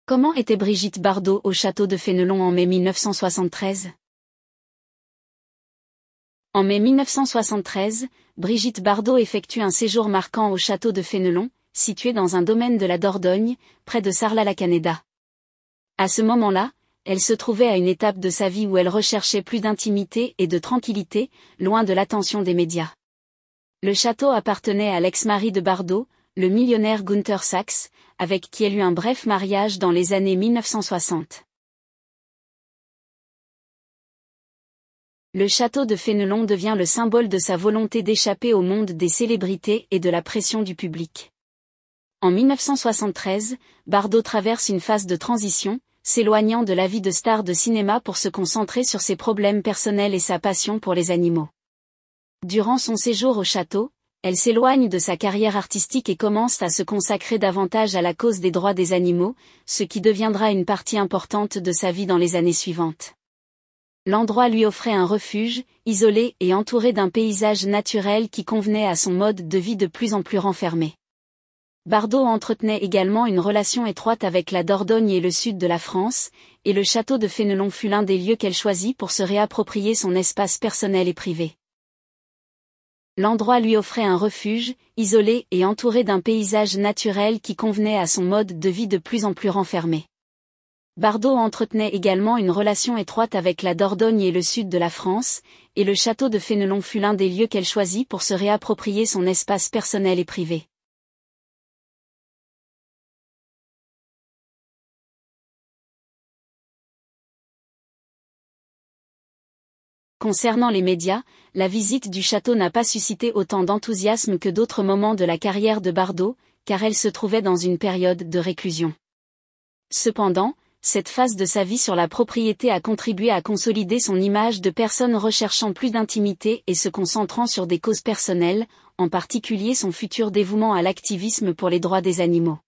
Comment était Brigitte Bardot au château de Fénelon en mai 1973? En mai 1973, Brigitte Bardot effectue un séjour marquant au château de Fénelon, situé dans un domaine de la Dordogne, près de Sarlat-la-Canéda. À ce moment-là, elle se trouvait à une étape de sa vie où elle recherchait plus d'intimité et de tranquillité, loin de l'attention des médias. Le château appartenait à l'ex-mari de Bardot, le millionnaire Gunther Sachs, avec qui elle eut un bref mariage dans les années 1960. Le château de Fénelon devient le symbole de sa volonté d'échapper au monde des célébrités et de la pression du public. En 1973, Bardot traverse une phase de transition, s'éloignant de la vie de star de cinéma pour se concentrer sur ses problèmes personnels et sa passion pour les animaux. Durant son séjour au château, elle s'éloigne de sa carrière artistique et commence à se consacrer davantage à la cause des droits des animaux, ce qui deviendra une partie importante de sa vie dans les années suivantes. L'endroit lui offrait un refuge, isolé et entouré d'un paysage naturel qui convenait à son mode de vie de plus en plus renfermé. Bardot entretenait également une relation étroite avec la Dordogne et le sud de la France, et le château de Fénelon fut l'un des lieux qu'elle choisit pour se réapproprier son espace personnel et privé. L'endroit lui offrait un refuge, isolé et entouré d'un paysage naturel qui convenait à son mode de vie de plus en plus renfermé. Bardot entretenait également une relation étroite avec la Dordogne et le sud de la France, et le château de Fénelon fut l'un des lieux qu'elle choisit pour se réapproprier son espace personnel et privé. Concernant les médias, la visite du château n'a pas suscité autant d'enthousiasme que d'autres moments de la carrière de Bardot, car elle se trouvait dans une période de réclusion. Cependant, cette phase de sa vie sur la propriété a contribué à consolider son image de personne recherchant plus d'intimité et se concentrant sur des causes personnelles, en particulier son futur dévouement à l'activisme pour les droits des animaux.